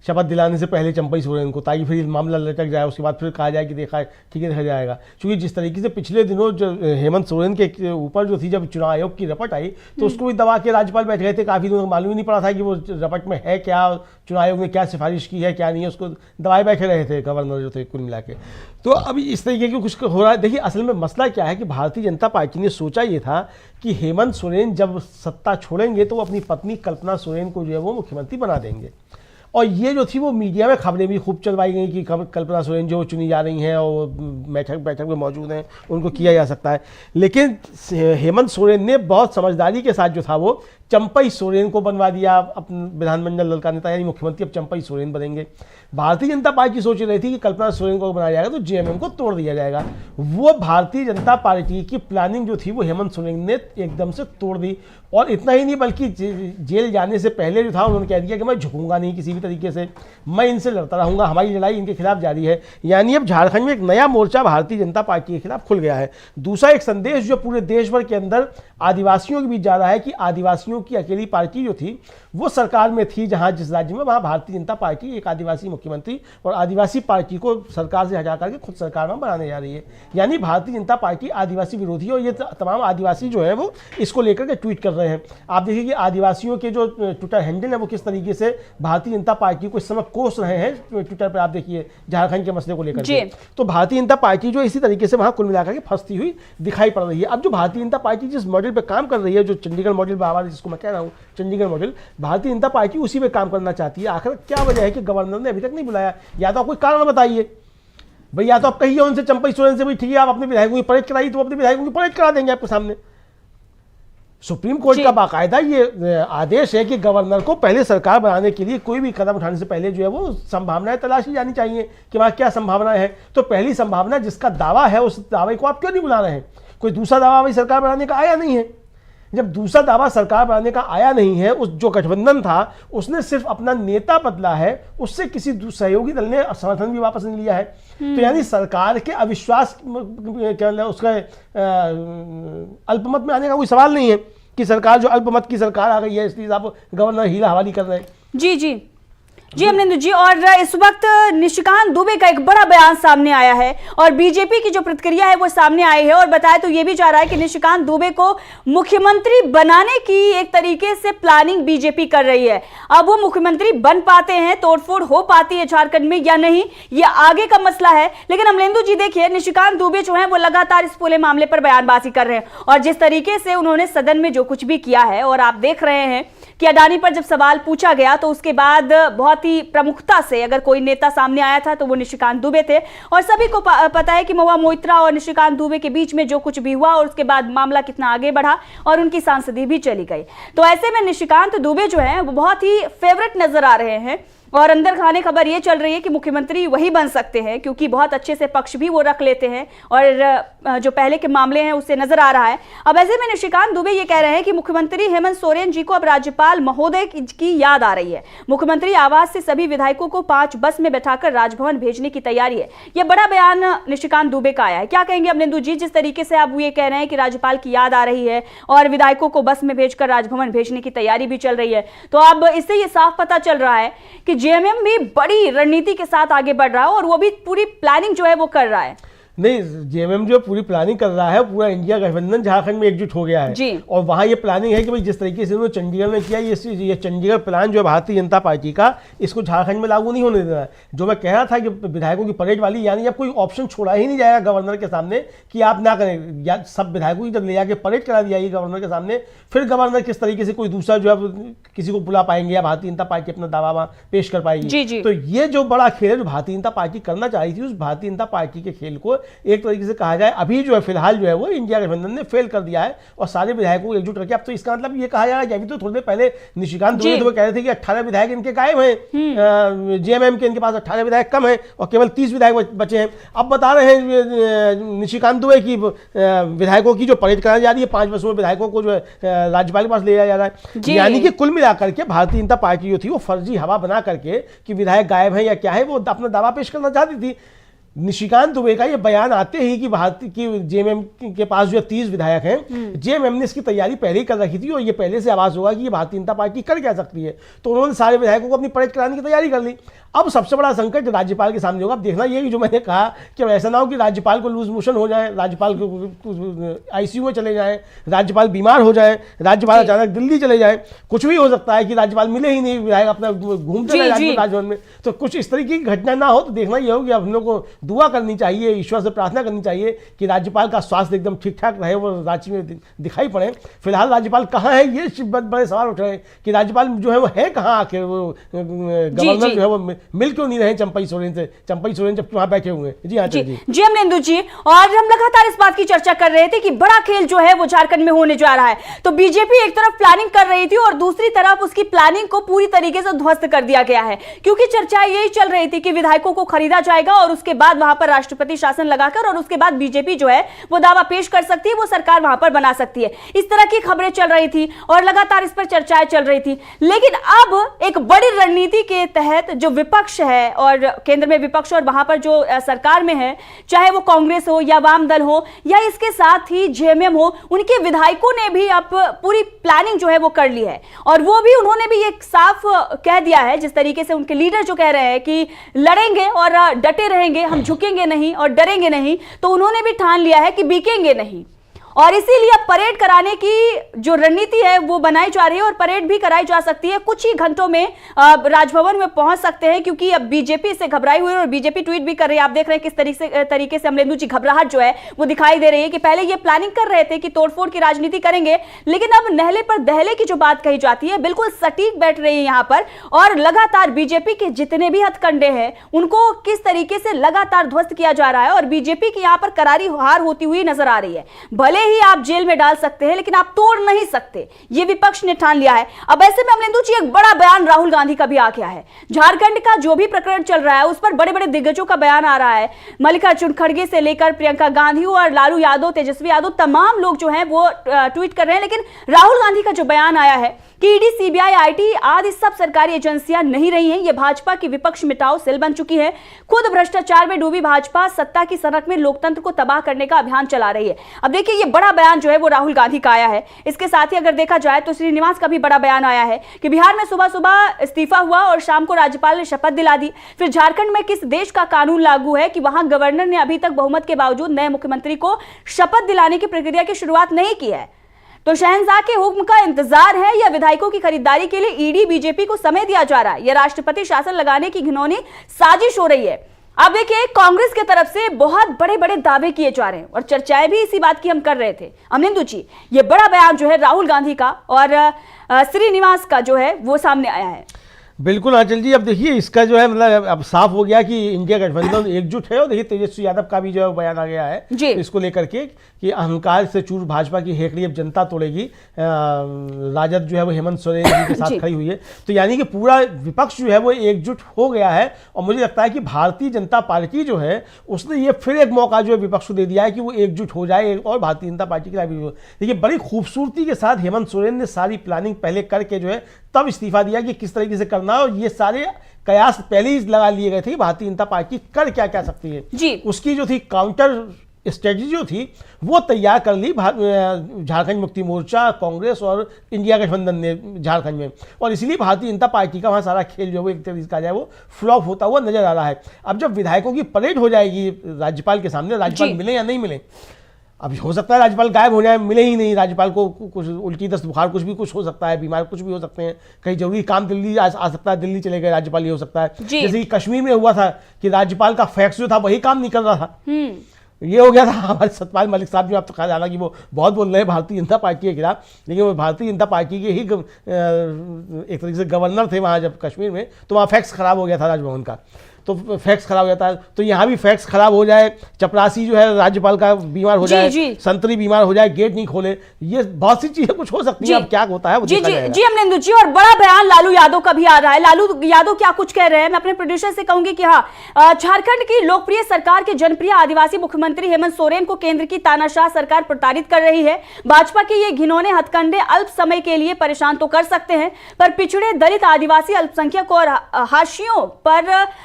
[SPEAKER 3] शपथ दिलाने से पहले चंपई सोरेन को, ताकि फिर मामला लटक जाए, उसके बाद फिर कहा जाए कि देखा ठीक है देखा जाएगा। क्योंकि जिस तरीके से पिछले दिनों जो हेमंत सोरेन के ऊपर जो थी, जब चुनाव आयोग की रपट आई तो उसको भी दबा के राज्यपाल बैठ गए थे। काफ़ी दिनों मालूम ही नहीं पड़ा था कि वो रपट में है क्या, चुनाव आयोग ने क्या सिफारिश की है क्या नहीं है, उसको दबाए बैठे रहे थे गवर्नर जो थे कुल मिला के। तो अभी इस तरीके की कुछ हो रहा है। देखिए, असल में मसला क्या है कि भारतीय जनता पार्टी ने सोचा ये था कि हेमंत सोरेन जब सत्ता छोड़ेंगे तो वो अपनी पत्नी कल्पना सोरेन को जो है वो मुख्यमंत्री बना देंगे। और ये जो थी वो मीडिया में खबरें भी खूब चलवाई गई कि कल्पना सोरेन जो चुनी जा रही हैं और बैठक में मौजूद हैं, उनको किया जा सकता है। लेकिन हेमंत सोरेन ने बहुत समझदारी के साथ जो था वो चंपई सोरेन को बनवा दिया अपने विधानमंडल दल का नेता, यानी मुख्यमंत्री अब चंपई सोरेन बनेंगे। भारतीय जनता पार्टी सोच रही थी कि कल्पना सोरेन को बनाया जाएगा तो जेएमएम को तोड़ दिया जाएगा। वो भारतीय जनता पार्टी की प्लानिंग जो थी वो हेमंत सोरेन ने एकदम से तोड़ दी। और इतना ही नहीं बल्कि जेल जाने से पहले जो था उन्होंने कह दिया कि मैं झुकूंगा नहीं किसी भी तरीके से, मैं इनसे लड़ता रहूंगा, हमारी लड़ाई इनके खिलाफ जारी है। यानी अब झारखंड में एक नया मोर्चा भारतीय जनता पार्टी के खिलाफ खुल गया है। दूसरा एक संदेश जो पूरे देश भर के अंदर आदिवासियों के बीच जा रहा है कि आदिवासियों आदिवासियों की अकेली पार्टी जो थी वो सरकार में थी, जहां जिस राज्य में वहां भारतीय जनता पार्टी एक आदिवासी मुख्यमंत्री और आदिवासी पार्टी को सरकार से हटा करके खुद सरकार में बनाने जा रही है। यानी भारतीय जनता पार्टी आदिवासी विरोधी है और ये तमाम आदिवासी जो है वो इसको लेकर के ट्वीट कर रहे हैं। आप देखिए कि आदिवासियों के जो ट्विटर हैंडल है वो किस तरीके से भारतीय जनता पार्टी को इस समय कोस रहे हैं ट्विटर पर। आप देखिए झारखंड के मसले को लेकर के, तो भारतीय जनता पार्टी जो इसी तरीके से वहां कुल मिलाकर के फंसती हुई दिखाई पड़ रही है। अब जो भारतीय जनता पार्टी जिस मॉडल पे काम कर रही है, जो चंडीगढ़ मॉडल बार जिसको मैं कह रहा हूँ चंडीगढ़ मॉडल, भारतीय जनता पार्टी उसी पे काम करना चाहती है। आखिर क्या वजह है कि गवर्नर ने अभी तक नहीं बुलाया? या तो आप कोई कारण बताइए भाई, या तो आप कहिए उनसे चंपई सोरेन से भाई ठीक है आप अपने विधायकों की परेड कराइए, तो अपने विधायकों की परेड करा देंगे आपके सामने। सुप्रीम कोर्ट का बाकायदा ये आदेश है कि गवर्नर को पहले सरकार बनाने के लिए कोई भी कदम उठाने से पहले जो है वो संभावनाएं तलाशी जानी चाहिए कि वहां क्या संभावनाएं हैं। तो पहली संभावना जिसका दावा है उस दावे को आप क्यों नहीं बुला रहे हैं? कोई दूसरा दावा भाई सरकार बनाने का आया नहीं है। जब दूसरा दावा सरकार बनाने का आया नहीं है, उस जो गठबंधन था उसने सिर्फ अपना नेता बदला है, उससे किसी सहयोगी दल ने समर्थन भी वापस नहीं लिया है। तो यानी सरकार के अविश्वास क्या उसका अल्पमत में आने का कोई सवाल नहीं है कि सरकार जो अल्पमत की सरकार आ गई है इसलिए आप गवर्नर हीला हवाली कर रहे हैं।
[SPEAKER 1] जी अमरिंदर जी, और इस वक्त निशिकांत दुबे का एक बड़ा बयान सामने आया है और बीजेपी की जो प्रतिक्रिया है वो सामने आई है और बताया तो ये भी जा रहा है कि निशिकांत दुबे को मुख्यमंत्री बनाने की एक तरीके से प्लानिंग बीजेपी कर रही है। अब वो मुख्यमंत्री बन पाते हैं, तोड़फोड़ हो पाती है झारखंड में या नहीं, ये आगे का मसला है। लेकिन अमरिंदर जी देखिए, निशिकांत दुबे जो है वो लगातार इस पूरे मामले पर बयानबाजी कर रहे हैं और जिस तरीके से उन्होंने सदन में जो कुछ भी किया है, और आप देख रहे हैं कि अडानी पर जब सवाल पूछा गया तो उसके बाद बहुत ही प्रमुखता से अगर कोई नेता सामने आया था तो वो निशिकांत दुबे थे। और सभी को पता है कि महुआ मोइत्रा और निशिकांत दुबे के बीच में जो कुछ भी हुआ और उसके बाद मामला कितना आगे बढ़ा और उनकी सांसदी भी चली गई। तो ऐसे में निशिकांत दुबे जो है वो बहुत ही फेवरेट नजर आ रहे हैं और अंदर खाने खबर ये चल रही है कि मुख्यमंत्री वही बन सकते हैं क्योंकि बहुत अच्छे से पक्ष भी वो रख लेते हैं और जो पहले के मामले हैं उससे नजर आ रहा है। अब ऐसे में निशिकांत दुबे ये कह रहे हैं कि मुख्यमंत्री हेमंत सोरेन जी को अब राज्यपाल महोदय की याद आ रही है। मुख्यमंत्री आवास से सभी विधायकों को 5 बस में बैठाकर राजभवन भेजने की तैयारी है। यह बड़ा बयान निशिकांत दुबे का आया है। क्या कहेंगे अमरिंदर जी, जिस तरीके से आप ये कह रहे हैं कि राज्यपाल की याद आ रही है और विधायकों को बस में भेजकर राजभवन भेजने की तैयारी भी चल रही है, तो अब इससे ये साफ पता चल रहा है कि जेएमएम भी बड़ी रणनीति के साथ आगे बढ़ रहा है और वो भी पूरी प्लानिंग जो है वो कर रहा है।
[SPEAKER 3] नहीं, जेएमएम जो पूरी प्लानिंग कर रहा है, पूरा इंडिया गठबंधन झारखंड में एकजुट हो गया है
[SPEAKER 1] जी। और
[SPEAKER 3] वहाँ ये प्लानिंग है कि भाई जिस तरीके से उन्होंने चंडीगढ़ में किया, ये चंडीगढ़ प्लान जो है भारतीय जनता पार्टी का, इसको झारखंड में लागू नहीं होने देना है। जो मैं कह रहा था कि विधायकों की परेड वाली, यानी अब कोई ऑप्शन छोड़ा ही नहीं जाएगा गवर्नर के सामने कि आप ना करें, या सब विधायकों की जब ले जाके परेड करा दी जाएगी गवर्नर के सामने, फिर गवर्नर किस तरीके से कोई दूसरा जो है किसी को बुला पाएंगे या भारतीय जनता पार्टी अपना दावा पेश कर पाएगी। तो ये जो बड़ा खेल है जो भारतीय जनता पार्टी करना चाह रही थी, उस भारतीय जनता पार्टी के खेल को एक तरीके से कहा जाए अभी जो है फिलहाल जो है वो इंडिया गठबंधन ने फेल कर दिया है और सारे विधायकों को एकजुट करके, अब तो इसका मतलब ये कहा जा रहा है कि अभी तो थोड़ी देर पहले निशिकांत दुबे तो कह रहे थे कि 18 विधायक इनके गायब हैं, जेएमएम के इनके पास 18 विधायक कम हैं और केवल 30 विधायक बचे हैं। अब बता रहे हैं निशिकांत दुबे की विधायकों की जो परेड कराई जा रही है, 5 वर्षों में विधायकों को जो है राज्यपाल के पास ले जाया जा रहा है। यानी कि कुल मिलाकर के भारतीय जनता पार्टी जो थी वो फर्जी हवा बना करके कि विधायक गायब है या क्या है, वो अपना दावा पेश करना चाहती थी। निशिकांत दुबे का ये बयान आते ही कि भारतीय की जेएमएम के पास जो 30 विधायक हैं, जेएमएम ने इसकी तैयारी पहले ही कर रखी थी और ये पहले से आवाज होगा कि ये भारतीय जनता पार्टी कर क्या सकती है, तो उन्होंने सारे विधायकों को अपनी परेड कराने की तैयारी कर ली। अब सबसे बड़ा संकट राज्यपाल के सामने होगा। अब देखना ये जो मैंने कहा कि ऐसा ना हो कि राज्यपाल को लूज मोशन हो जाए, राज्यपाल को आईसीयू में चले जाए, राज्यपाल बीमार हो जाए, राज्यपाल अचानक दिल्ली चले जाए, कुछ भी हो सकता है कि राज्यपाल मिले ही नहीं, विधायक अपना घूमते रहे राजभवन में। तो कुछ इस तरीके की घटना ना हो। तो देखना यह हो कि हम लोग को दुआ करनी चाहिए, ईश्वर से प्रार्थना करनी चाहिए कि राज्यपाल का स्वास्थ्य एकदम ठीक ठाक रहे, वो राज्य में दिखाई पड़े। फिलहाल राज्यपाल कहाँ है, ये बड़े सवाल उठ रहे हैं कि राज्यपाल जो है वो है कहाँ, आखिर वो गवर्नर जो है वो मिल क्यों नहीं रहे चंपई सोरेन से, चंपई सोरेन जब वहां बैठे हुए हैं। जी हाँ जी
[SPEAKER 1] अमरिंदर जी, और हम लगातार इस बात की चर्चा कर रहे थे कि बड़ा खेल जो है वो झारखंड में होने जा रहा है। तो बीजेपी एक तरफ प्लानिंग कर रही थी और दूसरी तरफ उसकी प्लानिंग को पूरी तरीके से ध्वस्त कर दिया गया है, क्योंकि चर्चा यही चल रही थी कि विधायकों को खरीदा जाएगा और उसके बाद वहां पर राष्ट्रपति शासन लगाकर और उसके बाद बीजेपी जो है वो दावा पेश कर सकती है, वो सरकार वहां पर बना सकती है। इस तरह की खबरें चल रही थी और लगातार इस पर चर्चाएं चल रही थी। लेकिन अब एक बड़ी रणनीति के तहत जो विपक्ष है और केंद्र में विपक्ष और वहां पर जो सरकार में है, चाहे वो कांग्रेस हो या वाम दल हो या इसके साथ ही जेएमएम हो, उनके विधायकों ने भी अब पूरी प्लानिंग जो है वो कर ली है और वो भी उन्होंने भी एक साफ कह दिया है, जिस तरीके से उनके लीडर जो कह रहे हैं कि लड़ेंगे और डटे रहेंगे, हम झुकेंगे नहीं और डरेंगे नहीं, तो उन्होंने भी ठान लिया है कि बिकेंगे नहीं। और इसीलिए अब परेड कराने की जो रणनीति है वो बनाई जा रही है और परेड भी कराई जा सकती है। कुछ ही घंटों में राजभवन में पहुंच सकते हैं, क्योंकि अब बीजेपी से घबराई हुई है और बीजेपी ट्वीट भी कर रही है। आप देख रहे हैं किस तरीके से अमलेंदु जी घबराहट जो है वो दिखाई दे रही है कि पहले ये प्लानिंग कर रहे थे कि तोड़फोड़ की राजनीति करेंगे, लेकिन अब नहले पर दहले की जो बात कही जाती है बिल्कुल सटीक बैठ रही है यहाँ पर। और लगातार बीजेपी के जितने भी हथकंडे हैं उनको किस तरीके से लगातार ध्वस्त किया जा रहा है और बीजेपी की यहाँ पर करारी हार होती हुई नजर आ रही है। भले ही आप जेल में डाल सकते हैं लेकिन आप तोड़ नहीं सकते, ये विपक्ष ने ठान लिया है। अब ऐसे में अमलेंदु जी एक बड़ा बयान राहुल गांधी का भी आ गया है। झारखंड का जो भी प्रकरण चल रहा है उस पर बड़े बड़े दिग्गजों का बयान आ रहा है। मल्लिकार्जुन खड़गे से लेकर प्रियंका गांधी और लालू यादव, तेजस्वी यादव, तमाम लोग जो हैं वो ट्वीट कर रहे हैं। लेकिन राहुल गांधी का जो बयान आया है कि ईडी, सीबीआई, आईटी आदि सब सरकारी एजेंसियां नहीं रही हैं, ये भाजपा की विपक्ष मिटाओ सेल बन चुकी है। खुद भ्रष्टाचार में डूबी भाजपा सत्ता की सनक में लोकतंत्र को तबाह करने का अभियान चला रही है। अब देखिए ये बड़ा बयान जो है वो राहुल गांधी का आया है। इसके साथ ही अगर देखा जाए तो श्रीनिवास का भी बड़ा बयान आया है कि बिहार में सुबह सुबह इस्तीफा हुआ और शाम को राज्यपाल ने शपथ दिला दी। फिर झारखंड में किस देश का कानून लागू है कि वहां गवर्नर ने अभी तक बहुमत के बावजूद नए मुख्यमंत्री को शपथ दिलाने की प्रक्रिया की शुरुआत नहीं की है। तो शहंशाह के हुक्म का इंतजार है या विधायकों की खरीदारी के लिए ईडी, बीजेपी को समय दिया जा रहा है, या राष्ट्रपति शासन लगाने की घिनौनी साजिश हो रही है? अब देखिए कांग्रेस की तरफ से बहुत बड़े बड़े दावे किए जा रहे हैं और चर्चाएं भी इसी बात की हम कर रहे थे। अमलेंदु जी, ये बड़ा बयान जो है राहुल गांधी का और श्रीनिवास का जो है वो सामने आया है।
[SPEAKER 3] बिल्कुल आंचल जी, अब देखिए इसका जो है मतलब अब साफ हो गया कि इंडिया गठबंधन एकजुट है। और देखिए तेजस्वी यादव का भी जो है बयान आ गया है इसको लेकर के कि अहंकार से चूर भाजपा की हेकड़ी अब जनता तोड़ेगी। राजद जो है वो हेमंत सोरेन जी के साथ खड़ी हुई है, तो यानी कि पूरा विपक्ष जो है वो एकजुट हो गया है। और मुझे लगता है कि भारतीय जनता पार्टी जो है उसने ये फिर एक मौका जो है विपक्ष को दे दिया है कि वो एकजुट हो जाए और भारतीय जनता पार्टी के लिए। देखिए बड़ी खूबसूरती के साथ हेमंत सोरेन ने सारी प्लानिंग पहले करके जो है तब इस्तीफा दिया कि किस तरीके से करना है, और ये सारे कयास पहले ही लगा लिए गए थे कि भारतीय जनता पार्टी कर क्या क्या सकती है
[SPEAKER 1] जी।
[SPEAKER 3] उसकी जो थी काउंटर स्ट्रेटजी जो थी वो तैयार कर ली झारखंड मुक्ति मोर्चा, कांग्रेस और इंडिया गठबंधन ने झारखंड में। और इसलिए भारतीय जनता पार्टी का वहाँ सारा खेल जो है एक तरीके का जाए वो फ्लॉप होता हुआ नजर आ रहा है। अब जब विधायकों की परेड हो जाएगी राज्यपाल के सामने, राज्यपाल मिले या नहीं मिले, अब हो सकता है राज्यपाल गायब हो जाए, मिले ही नहीं, राज्यपाल को कुछ उल्टी दस्त बुखार कुछ भी कुछ हो सकता है, बीमार कुछ भी हो सकते हैं, कहीं जरूरी काम दिल्ली आ सकता है, दिल्ली चले गए राज्यपाल, ये हो सकता है। जैसे कि कश्मीर में हुआ था कि राज्यपाल का फैक्स जो था वही काम नहीं कर रहा था, ये हो गया था। हमारे सतपाल मलिक साहब जो आप तो कहा जाना कि वो बहुत बोल रहे हैं भारतीय जनता पार्टी के खिलाफ, लेकिन वो भारतीय जनता पार्टी के ही एक तरीके से गवर्नर थे वहाँ जब कश्मीर में, तो वहाँ फैक्स खराब हो गया था राजभवन का, तो फैक्स खराब हो जाता है। तो यहाँ भी फैक्स खराब हो जाए, चपरासी जो है राज्यपाल का बीमार हो जाए, संतरी बीमार हो जाए, गेट नहीं खोले, ये बहुत सी चीजें कुछ हो सकती है। अब क्या होता है वो देखा जाएगा।
[SPEAKER 1] जी अमलेंदु जी, और बड़ा बयान लालू यादव का भी आ रहा है। लालू यादव क्या कुछ कह रहे हैं, मैं अपने प्रोड्यूसर से कहूंगी कि हाँ, झारखंड की लोकप्रिय सरकार के जनप्रिय आदिवासी मुख्यमंत्री हेमंत सोरेन को केंद्र की तानाशाह सरकार प्रताड़ित कर रही है। भाजपा के ये घिनौने हथकंडे अल्प समय के लिए परेशान तो कर सकते हैं, पर पिछड़े, दलित, आदिवासी, अल्पसंख्यक और हाशियों पर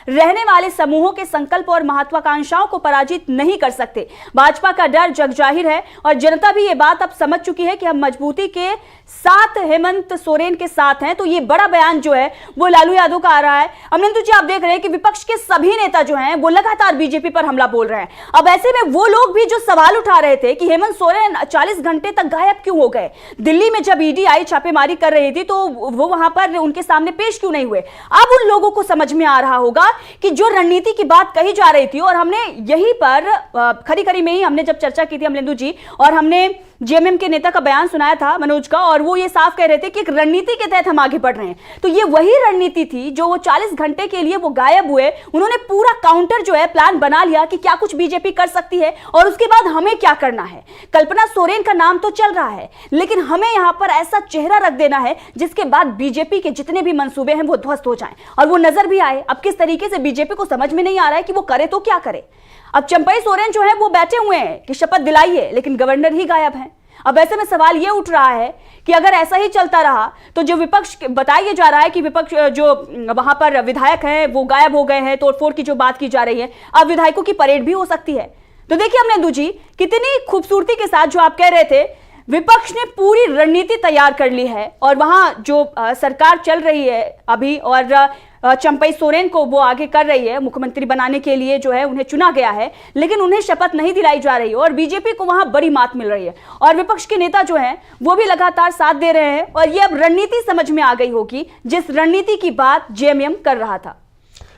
[SPEAKER 1] रहने वाले समूहों के संकल्प और महत्वाकांक्षाओं को पराजित नहीं कर सकते। भाजपा का डर जगजाहिर है और जनता भी ये बात अब समझ चुकी है कि हम मजबूती के साथ हेमंत सोरेन के साथ हैं। तो ये बड़ा बयान जो है वो लालू यादव का आ रहा है। अमलेंदु जी, आप देख रहे हैं कि विपक्ष के सभी नेता जो हैं वो लगातार बीजेपी पर हमला बोल रहे हैं। अब ऐसे में वो लोग भी जो सवाल उठा रहे थे कि हेमंत सोरेन 40 घंटे तक गायब क्यों हो गए, दिल्ली में जब ईडी आई छापेमारी कर रही थी तो वो वहां पर उनके सामने पेश क्यों नहीं हुए, अब उन लोगों को समझ में आ रहा होगा कि जो रणनीति की बात कही जा रही थी, और हमने यहीं पर खरी में ही हमने जब चर्चा की थी अमलेंदु जी, और हमने जेएमएम के नेता का बयान सुनाया था मनोज का, और वो ये साफ कह रहे थे कि एक रणनीति के तहत हम आगे बढ़ रहे हैं। तो ये वही रणनीति थी जो वो 40 घंटे के लिए वो गायब हुए, उन्होंने पूरा काउंटर जो है प्लान बना लिया कि क्या कुछ बीजेपी कर सकती है और उसके बाद हमें क्या करना है। कल्पना सोरेन का नाम तो चल रहा है, लेकिन हमें यहां पर ऐसा चेहरा रख देना है जिसके बाद बीजेपी के जितने भी मंसूबे हैं वो ध्वस्त हो जाएं और वो नजर भी आए। अब किस तरीके से बीजेपी को समझ में नहीं आ रहा है कि वो करे तो क्या करे। अब चंपई सोरेन जो है वो बैठे हुए हैं कि शपथ दिलाइए, लेकिन गवर्नर ही गायब हैं। अब ऐसे में सवाल ये उठ रहा है कि अगर ऐसा ही चलता रहा तो जो विपक्ष बताया जा रहा है कि विपक्ष जो वहां पर विधायक हैं वो गायब हो गए हैं, तोड़फोड़ की जो बात की जा रही है, अब विधायकों की परेड भी हो सकती है। तो देखिए अमलेंदु जी, कितनी खूबसूरती के साथ जो आप कह रहे थे, विपक्ष ने पूरी रणनीति तैयार कर ली है और वहां जो सरकार चल रही है अभी, और चंपई सोरेन को वो आगे कर रही है मुख्यमंत्री बनाने के लिए, जो है उन्हें चुना गया है, लेकिन उन्हें शपथ नहीं दिलाई जा रही है और बीजेपी को वहां बड़ी मात मिल रही है और विपक्ष के नेता जो हैं वो भी लगातार साथ दे रहे हैं और ये अब रणनीति समझ में आ गई होगी, जिस रणनीति की बात जेएमएम कर रहा था।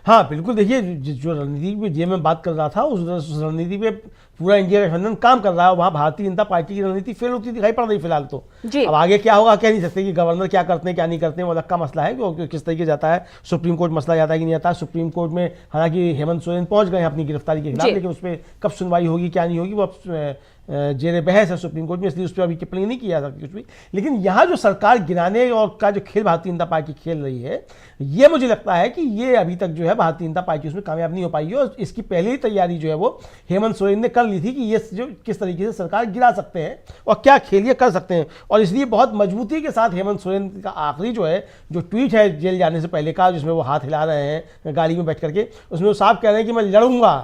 [SPEAKER 3] हाँ बिल्कुल, देखिए जो रणनीति पे जेएमएम बात कर रहा था उस रणनीति पे पूरा इंडिया गठबंधन काम कर रहा है। वहाँ भारतीय जनता पार्टी की रणनीति फेल होती दिखाई पड़ रही फिलहाल तो। अब आगे क्या होगा कह नहीं सकते कि गवर्नर क्या करते हैं क्या नहीं करते हैं, वो अलग का मसला है कि किस तरीके जाता है, सुप्रीम कोर्ट मसला जाता है कि नहीं जाता है। सुप्रीम कोर्ट में हालांकि हेमंत सोरेन पहुंच गए हैं अपनी गिरफ्तारी के खिलाफ, लेकिन उस पर कब सुनवाई होगी क्या नहीं होगी वो अब जेर बहस है सुप्रीम कोर्ट में, इसलिए उस पर अभी टिप्पणी नहीं किया जा सकती कुछ भी। लेकिन यहाँ जो सरकार गिराने और का जो खेल भारतीय जनता पार्टी खेल रही है, ये मुझे लगता है कि ये अभी तक जो है भारतीय जनता पार्टी उसमें कामयाब नहीं हो पाई है और इसकी पहले ही तैयारी जो है वो हेमंत सोरेन ने कर ली थी कि ये जो किस तरीके से सरकार गिरा सकते हैं और क्या खेल ये कर सकते हैं। और इसलिए बहुत मजबूती के साथ हेमंत सोरेन का आखिरी जो ट्वीट है जेल जाने से पहले का, जिसमें वो हाथ हिला रहे हैं गाड़ी में बैठ करके, उसमें वो साफ कह रहे हैं कि मैं लड़ूंगा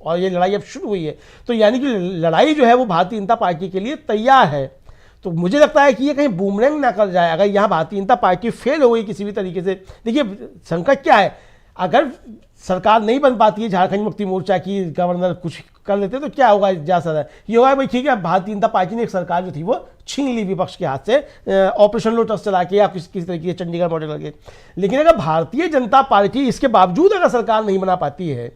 [SPEAKER 3] और ये लड़ाई अब शुरू हुई है। तो यानी कि लड़ाई जो है वो भारतीय जनता पार्टी के लिए तैयार है। तो मुझे लगता है कि ये कहीं बूमरैंग ना कर जाए। अगर यहाँ भारतीय जनता पार्टी फेल हो गई किसी भी तरीके से, देखिए संकट क्या है, अगर सरकार नहीं बन पाती है झारखंड मुक्ति मोर्चा की, गवर्नर कुछ कर लेते तो क्या होगा, जा सकता है ये होगा भाई ठीक है भारतीय जनता पार्टी ने एक सरकार जो थी वो छीन ली विपक्ष के हाथ से ऑपरेशन लोटस चला के या किसी तरीके से चंडीगढ़ मॉडल करके। लेकिन अगर भारतीय जनता पार्टी इसके बावजूद अगर सरकार नहीं बना पाती है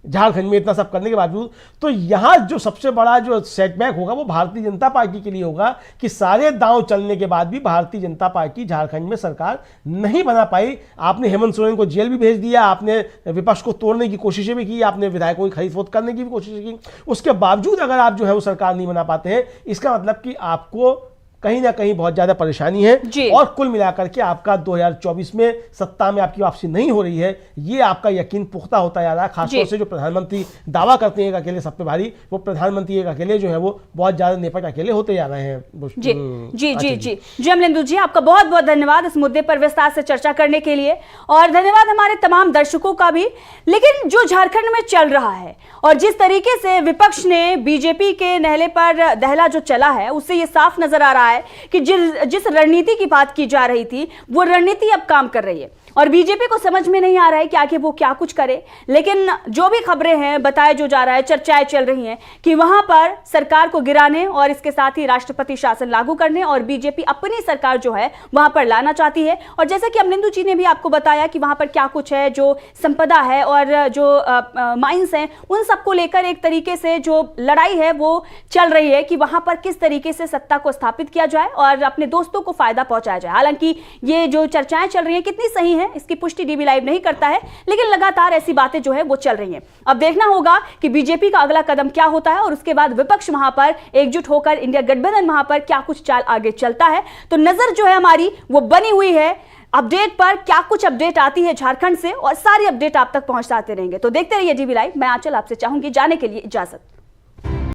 [SPEAKER 3] झारखंड में इतना सब करने के बावजूद, तो यहाँ जो सबसे बड़ा जो सेटबैक होगा वो भारतीय जनता पार्टी के लिए होगा कि सारे दांव चलने के बाद भी भारतीय जनता पार्टी झारखंड में सरकार नहीं बना पाई। आपने हेमंत सोरेन को जेल भी भेज दिया, आपने विपक्ष को तोड़ने की कोशिशें भी की, आपने विधायकों की खरीद फरोख्त करने की भी कोशिश की, उसके बावजूद अगर आप जो है वो सरकार नहीं बना पाते हैं, इसका मतलब कि आपको कहीं ना कहीं बहुत ज्यादा परेशानी है और कुल मिलाकर के आपका 2024 में सत्ता में आपकी वापसी नहीं हो रही है, ये आपका यकीन पुख्ता होता जा रहा है। खासतौर से जो प्रधानमंत्री दावा करते हैं अकेले सब पे भारी, वो प्रधानमंत्री एक अकेले जो है वो बहुत ज्यादा निपट अकेले होते जा रहे हैं।
[SPEAKER 1] जी जी जी जी जी अमलेंदु जी, आपका बहुत बहुत धन्यवाद इस मुद्दे पर विस्तार से चर्चा करने के लिए और धन्यवाद हमारे तमाम दर्शकों का भी। लेकिन जो झारखंड में चल रहा है और जिस तरीके से विपक्ष ने बीजेपी के नहले पर दहला जो चला है, उससे ये साफ नजर आ रहा है कि जिस रणनीति की बात की जा रही थी वो रणनीति अब काम कर रही है और बीजेपी को समझ में नहीं आ रहा है कि आगे वो क्या कुछ करे। लेकिन जो भी खबरें हैं, बताया जो जा रहा है, चर्चाएं चल रही हैं कि वहां पर सरकार को गिराने और इसके साथ ही राष्ट्रपति शासन लागू करने और बीजेपी अपनी सरकार जो है वहां पर लाना चाहती है। और जैसे कि अमलेंदु जी ने भी आपको बताया कि वहां पर क्या कुछ है, जो संपदा है और जो माइंस हैं, उन सबको लेकर एक तरीके से जो लड़ाई है वो चल रही है कि वहां पर किस तरीके से सत्ता को स्थापित किया जाए और अपने दोस्तों को फायदा पहुंचाया जाए। हालांकि ये जो चर्चाएं चल रही हैं कितनी सही है इसकी पुष्टि डीबी लाइव नहीं करता है, लेकिन लगातार ऐसी बातें जो है वो चल रही हैं। अब देखना होगा कि बीजेपी का अगला कदम क्या होता है और उसके बाद विपक्ष वहां पर एकजुट होकर इंडिया गठबंधन वहां पर क्या कुछ चाल आगे चलता है। तो नजर जो है हमारी वो बनी हुई है अपडेट पर, क्या कुछ अपडेट आती है झारखंड से और सारी अपडेट आप तक पहुंचाते रहेंगे। तो देखते रहिए डीबी लाइव। मैं आंचल आपसे चाहूंगी जाने के लिए इजाजत।